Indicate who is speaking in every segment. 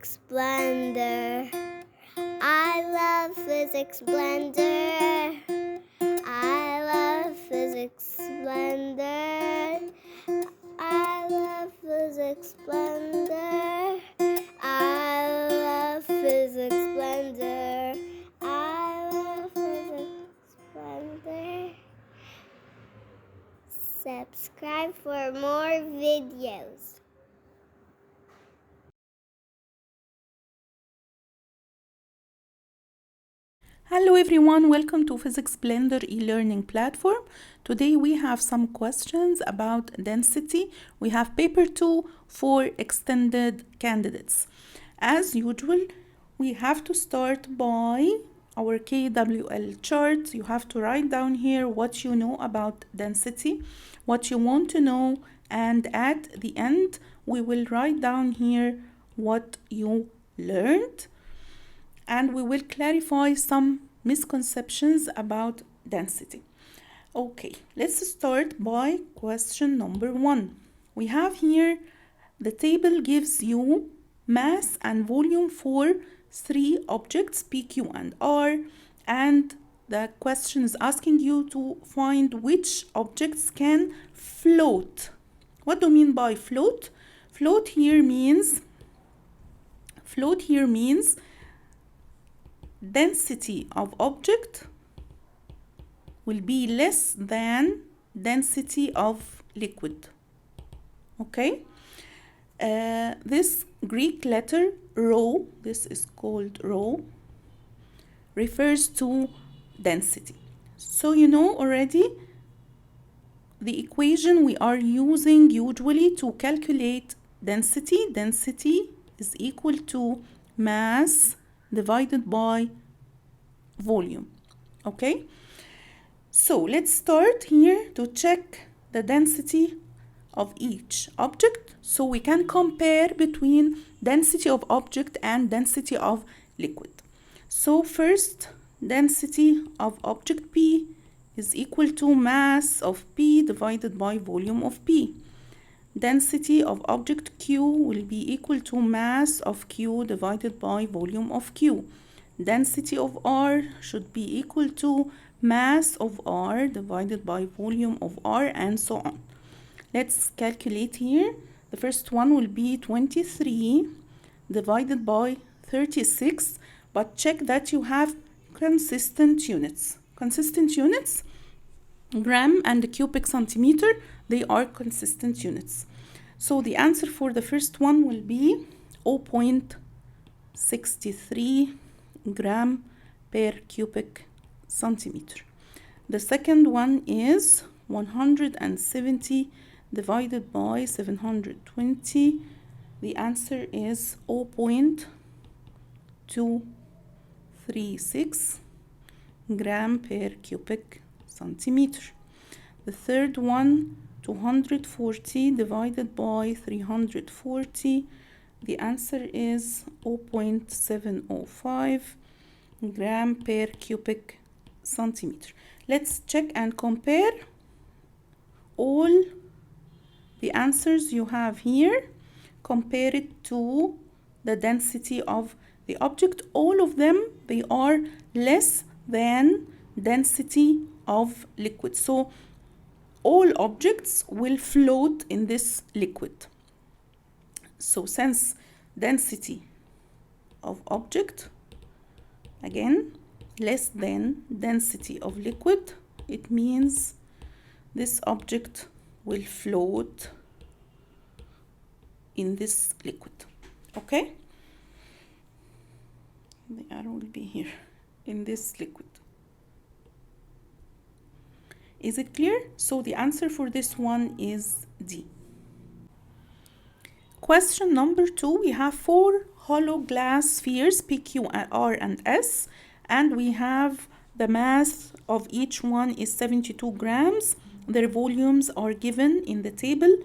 Speaker 1: Physics Blender. I love Physics Blender. I love Physics Blender. I love Physics Blender. I love Physics Blender. I love Physics Blender. Subscribe for more videos.
Speaker 2: Hello everyone, welcome to Physics Blender e-learning platform. Today we have some questions about density. We have paper 2 for extended candidates. As usual, we have to start by our KWL chart. You have to write down here what you know about density, what you want to know, and at the end we will write down here what you learned. And we will clarify some misconceptions about density. Okay, let's start by question number 1. We have here the table gives you mass and volume for 3 objects, P, Q, and R, and the question is asking you to find which objects can float. What do you mean by float? Float here means density of object will be less than density of liquid. Okay, this Greek letter rho, this is called rho, refers to density. So you know already the equation we are using usually to calculate density. Density is equal to mass divided by volume. Okay, so let's start here to check the density of each object so we can compare between density of object and density of liquid. So first, density of object P is equal to mass of P divided by volume of P. Density of object Q will be equal to mass of Q divided by volume of Q. Density of R should be equal to mass of R divided by volume of R, and so on. Let's calculate here. The first one will be 23 divided by 36, but check that you have consistent units. Consistent units, gram and cubic centimeter, they are consistent units. So the answer for the first one will be 0.63 gram per cubic centimeter. The second one is 170 divided by 720. The answer is 0.236 gram per cubic centimeter. The third one, 240 divided by 340. The answer is 0.705 gram per cubic centimeter. Let's check and compare all the answers you have here. Compare it to the density of the object. All of them, they are less than density of liquid. So all objects will float in this liquid. So since density of object, again, less than density of liquid, it means this object will float in this liquid. Okay? The arrow will be here, in this liquid. Is it clear? So the answer for this one is D. Question number 2, we have 4 hollow glass spheres, P, Q, R, and S, and we have the mass of each one is 72 grams. Their volumes are given in the table,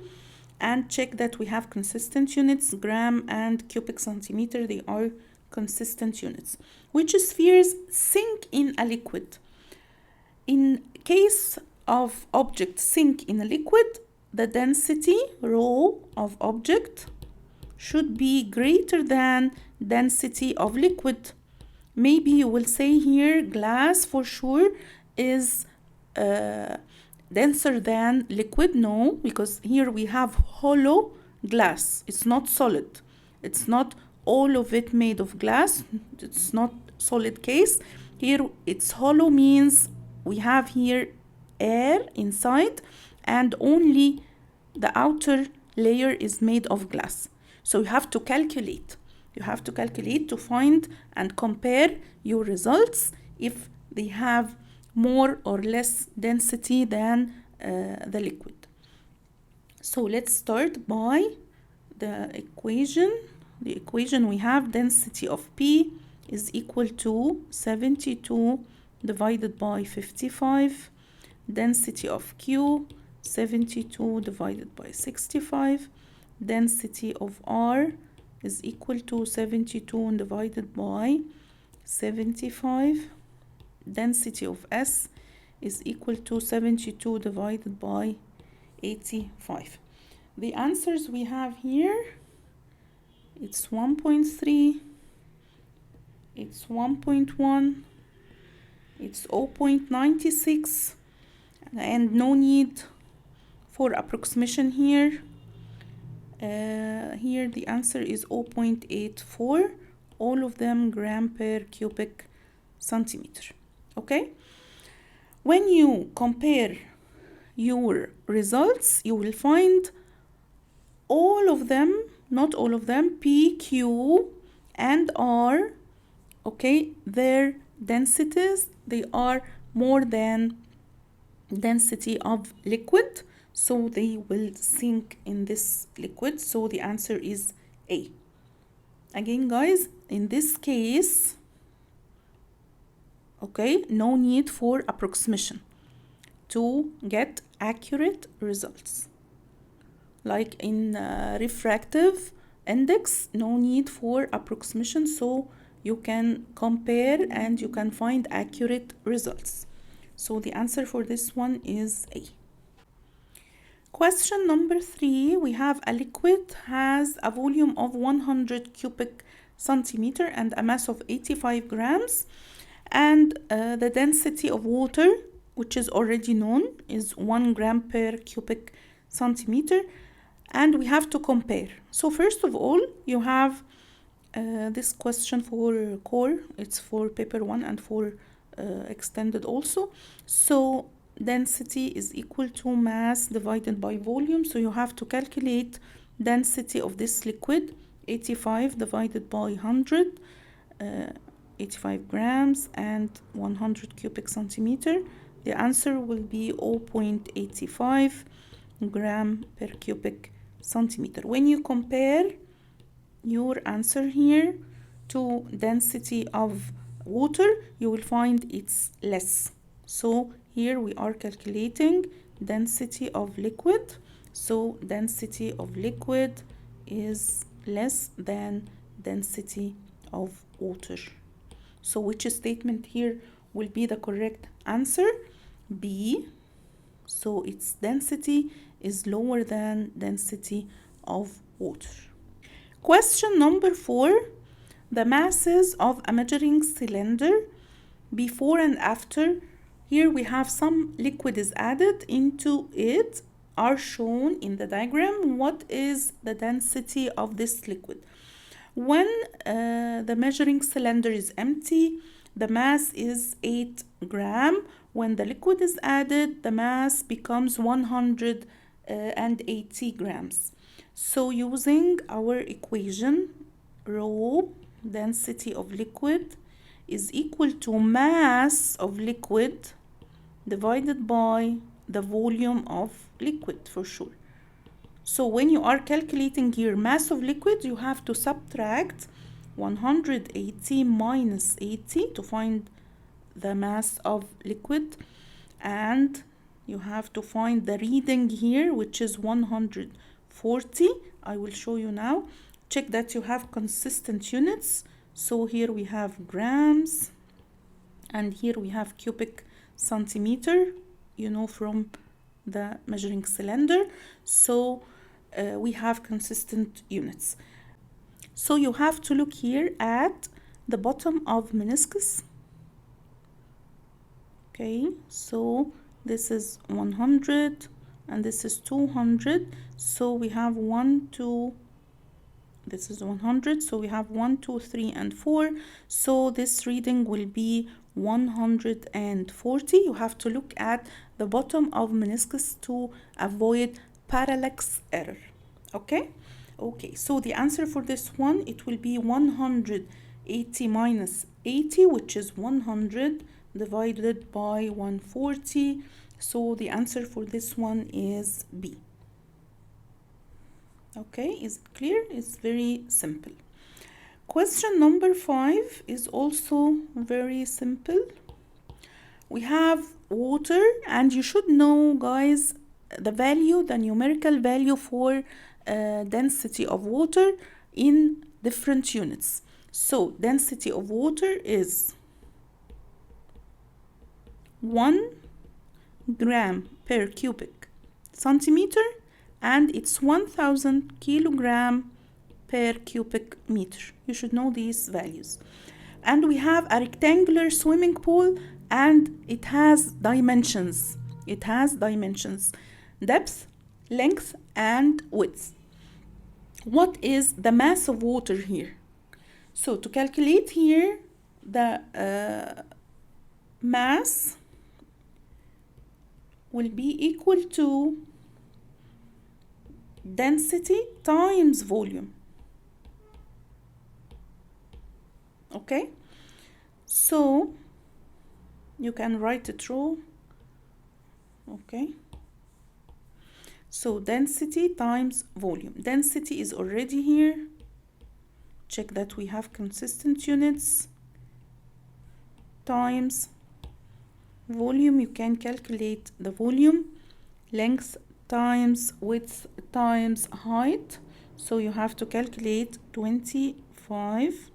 Speaker 2: and check that we have consistent units, gram and cubic centimeter, they are consistent units. Which spheres sink in a liquid? In case of object sink in a liquid, the density rho of object should be greater than density of liquid. Maybe you will say here glass for sure is denser than liquid. No, because here we have hollow glass. It's not solid. It's not all of it made of glass. It's not solid case. Here it's hollow, means we have here air inside and only the outer layer is made of glass. So you have to calculate. You have to calculate to find and compare your results if they have more or less density than the liquid. So let's start by the equation. The equation we have density of P is equal to 72 divided by 55. Density of Q, 72 divided by 65. Density of R is equal to 72 divided by 75. Density of S is equal to 72 divided by 85. The answers we have here, it's 1.3, it's 1.1, it's 0.96, and no need for approximation here. Here the answer is 0.84, all of them gram per cubic centimeter. Okay? When you compare your results, you will find all of them, not all of them, P, Q, and R, okay, their densities, they are more than density of liquid, so they will sink in this liquid. So the answer is A. Again, guys, in this case, okay, no need for approximation to get accurate results. Like in refractive index, no need for approximation, so you can compare and you can find accurate results. So the answer for this one is A. Question number 3, we have a liquid has a volume of 100 cubic centimeter and a mass of 85 grams, and the density of water, which is already known, is 1 gram per cubic centimeter, and we have to compare. So first of all, you have this question for core, it's for paper 1 and for extended also. So density is equal to mass divided by volume, so you have to calculate density of this liquid, 85 divided by 100, 85 grams and 100 cubic centimeter. The answer will be 0.85 gram per cubic centimeter. When you compare your answer here to density of water, you will find it's less. So here we are calculating density of liquid. So density of liquid is less than density of water. So which statement here will be the correct answer? B. So its density is lower than density of water. Question number 4. The masses of a measuring cylinder before and after. Here we have some liquid is added into it, are shown in the diagram. What is the density of this liquid? When the measuring cylinder is empty, the mass is 8 gram. When the liquid is added, the mass becomes 180 grams. So using our equation, rho density of liquid is equal to mass of liquid divided by the volume of liquid for sure. So when you are calculating your mass of liquid, you have to subtract 180 minus 80 to find the mass of liquid, and you have to find the reading here, which is 140. I will show you now. Check that you have consistent units. So here we have grams and here we have cubic centimeter, you know, from the measuring cylinder. So we have consistent units. So you have to look here at the bottom of meniscus. Okay, so this is 100 and this is 200. So we have 1, 2, this is 100. So we have 1, 2, 3, and 4. So this reading will be 140. You have to look at the bottom of meniscus to avoid parallax error. Okay? Okay, so the answer for this one, it will be 180 minus 80, which is 100 divided by 140. So the answer for this one is B. Okay, is it clear? It's very simple. Question number 5 is also very simple. We have water, and you should know, guys, the value, the numerical value for density of water in different units. So density of water is 1 gram per cubic centimeter, and it's 1000 kilogram per cubic meter. You should know these values. And we have a rectangular swimming pool, and it has dimensions. It has dimensions: depth, length, and width. What is the mass of water here? So to calculate here the mass will be equal to density times volume. Okay, so you can write it raw. Okay, so density times volume. Density is already here. Check that we have consistent units. Times volume, you can calculate the volume. Length times width times height. So you have to calculate 25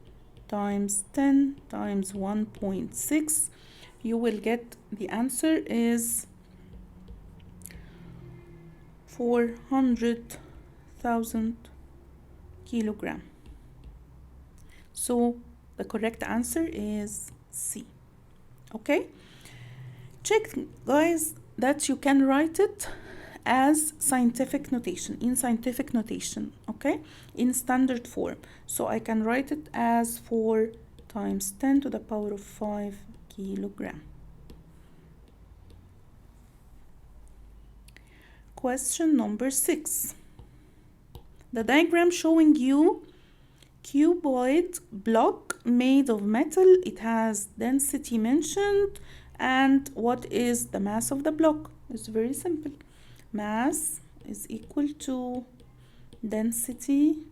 Speaker 2: times 10 times 1.6. You will get the answer is 400,000 kilogram. So the correct answer is C. Okay, check, guys, that you can write it as scientific notation, in scientific notation, okay, in standard form. So I can write it as 4 times 10 to the power of 5 kilogram. Question number 6. The diagram showing you cuboid block made of metal. It has density mentioned, and what is the mass of the block? It's very simple. Mass is equal to density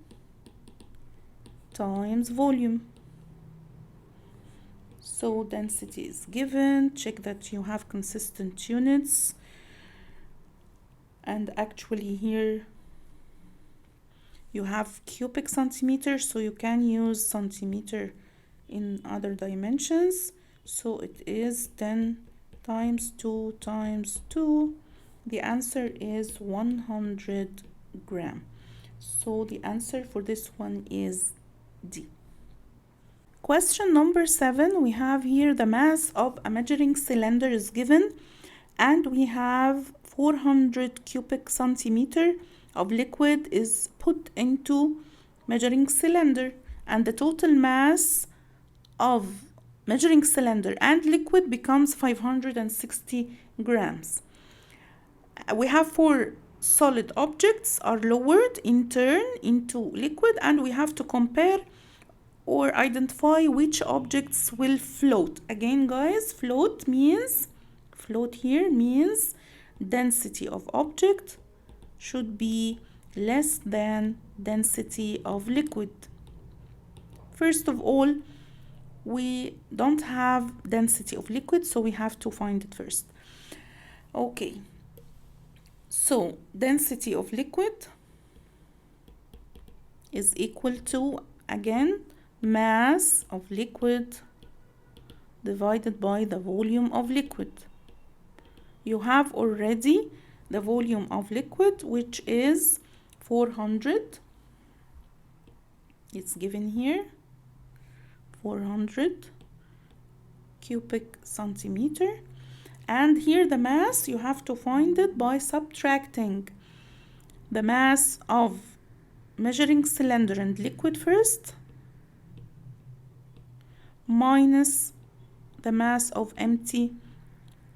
Speaker 2: times volume. So density is given. Check that you have consistent units, and actually here you have cubic centimeter, so you can use centimeter in other dimensions. So it is 10 times 2 times 2. The answer is 100 gram. So the answer for this one is D. Question number 7, we have here the mass of a measuring cylinder is given, and we have 400 cubic centimeter of liquid is put into measuring cylinder, and the total mass of measuring cylinder and liquid becomes 560 grams. We have 4 solid objects are lowered in turn into liquid, and we have to compare or identify which objects will float. Again, guys, float here means density of object should be less than density of liquid. First of all, we don't have density of liquid, so we have to find it first. Okay, so density of liquid is equal to, again, mass of liquid divided by the volume of liquid. You have already the volume of liquid, which is 400, It's given here 400 cubic centimeter. And here the mass, you have to find it by subtracting the mass of measuring cylinder and liquid first minus the mass of empty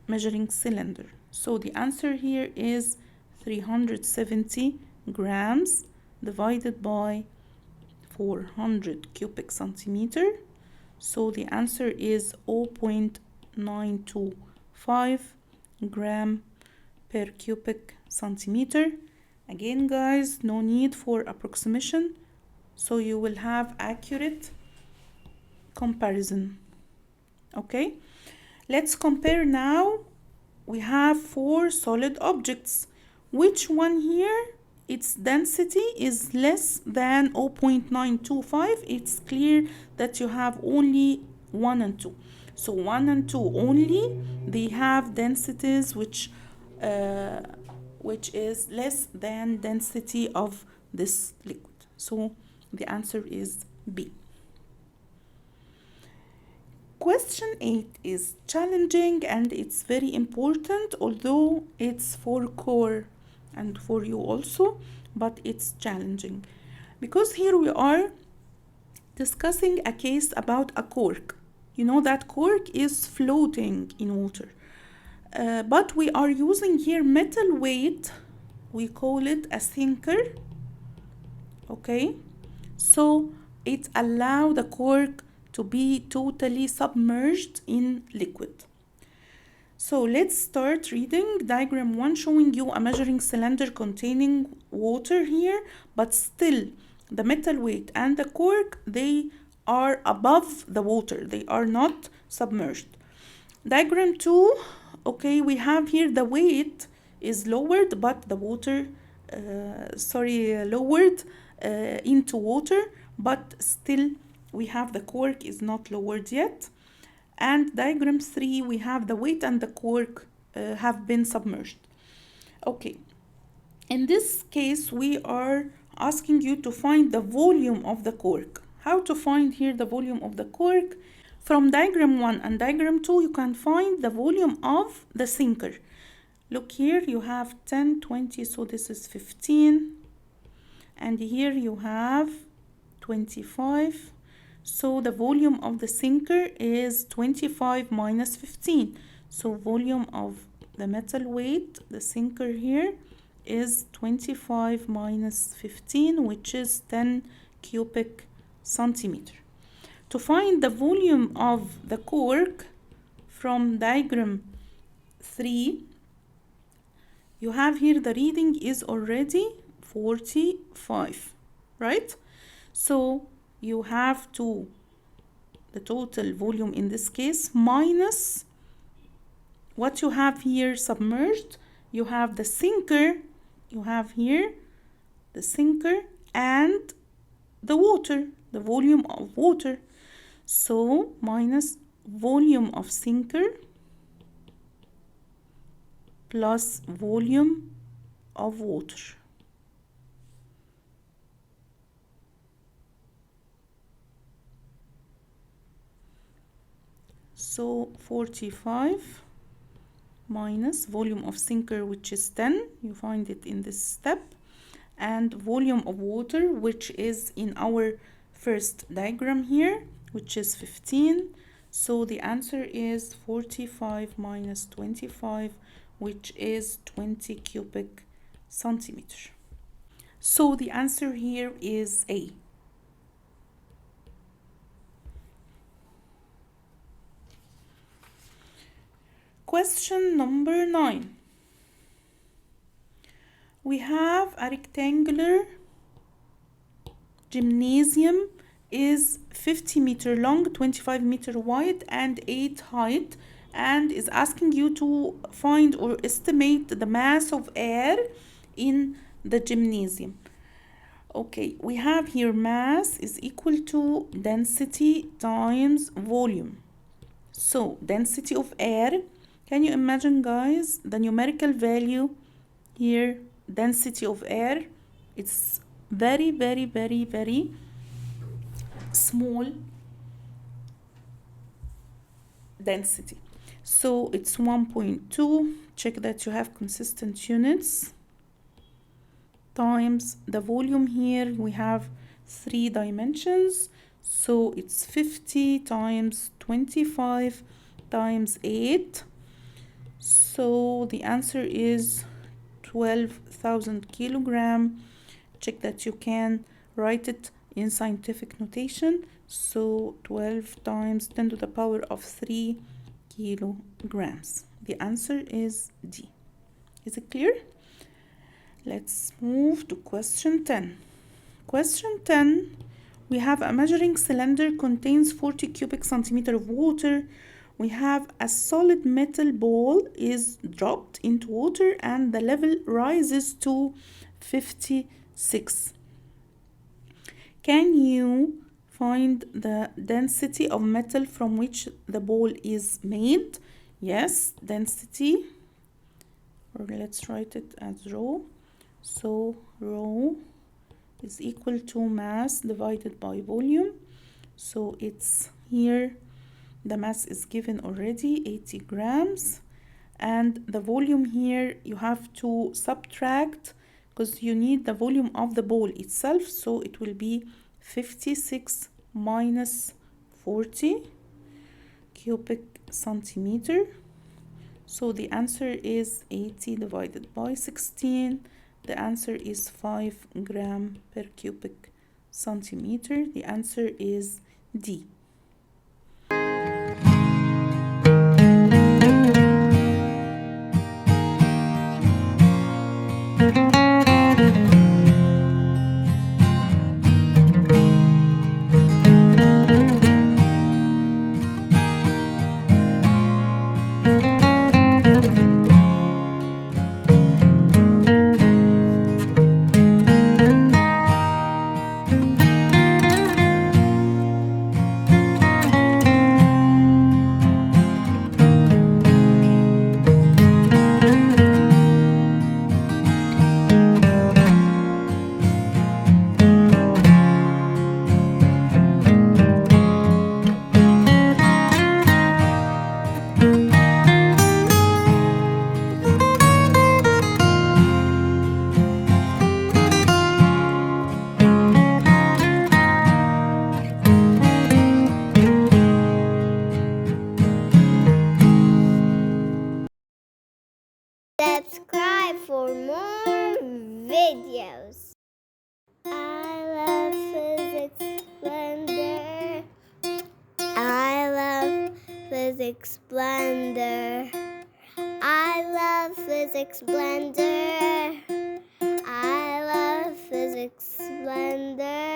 Speaker 2: measuring cylinder. So the answer here is 370 grams divided by 400 cubic centimeter. So the answer is 0.925 gram per cubic centimeter. Again, guys, no need for approximation, so you will have accurate comparison. Okay, let's compare now. We have 4 solid objects. Which one here, its density is less than 0.925? It's clear that you have only 1 and 2. So 1 and 2 only, they have densities which is less than density of this liquid. So the answer is B. Question 8 is challenging and it's very important, although it's for core and for you also, but it's challenging because here we are discussing a case about a cork. You know that cork is floating in water, but we are using here metal weight. We call it a sinker. Okay, so it allows the cork to be totally submerged in liquid. So let's start reading diagram 1, showing you a measuring cylinder containing water here, but still the metal weight and the cork, they are above the water, they are not submerged. Diagram 2, okay, we have here the weight is lowered, but the water lowered into water, but still we have the cork is not lowered yet. And diagram 3, we have the weight and the cork have been submerged. Okay, in this case we are asking you to find the volume of the cork. How to find here the volume of the cork? From diagram 1 and diagram 2 you can find the volume of the sinker. Look here, you have 10, 20, so this is 15, and here you have 25. So the volume of the sinker is 25 minus 15. So volume of the metal weight, the sinker here, is 25 minus 15, which is 10 cubic centimeter. To find the volume of the cork from diagram 3, you have here the reading is already 45, right? So you have to, the total volume in this case, minus what you have here submerged. You have the sinker, you have here the sinker and the water, the volume of water. So minus volume of sinker plus volume of water. So 45 minus volume of sinker, which is 10, you find it in this step, and volume of water, which is in our first diagram here, which is 15. So the answer is 45 minus 25, which is 20 cubic centimeter. So the answer here is A. Question number 9. We have a rectangular gymnasium is 50 meter long, 25 meter wide, and 8 height, and is asking you to find or estimate the mass of air in the gymnasium. Okay, we have here mass is equal to density times volume. So density of air, can you imagine, guys, the numerical value here, density of air, it's very small density. So it's 1.2. Check that you have consistent units times the volume. Here we have 3 dimensions, so it's 50 times 25 times 8. So the answer is 12,000 kilogram. Check that you can write it in scientific notation. So 12 times 10 to the power of 3 kilograms. The answer is D. Is it clear? Let's move to question 10. Question 10, we have a measuring cylinder contains 40 cubic centimeter of water. We have a solid metal ball is dropped into water and the level rises to 56. Can you find the density of metal from which the ball is made? Yes, density, or let's write it as rho. So rho is equal to mass divided by volume. So it's here, the mass is given already, 80 grams. And the volume here, you have to subtract because you need the volume of the ball itself. So it will be 56 minus 40 cubic centimeter. So the answer is 80 divided by 16. The answer is 5 gram per cubic centimeter. The answer is D.
Speaker 1: Subscribe for more videos. I love physics splendor. I love physics splendor. I love physics splendor. I love physics splendor.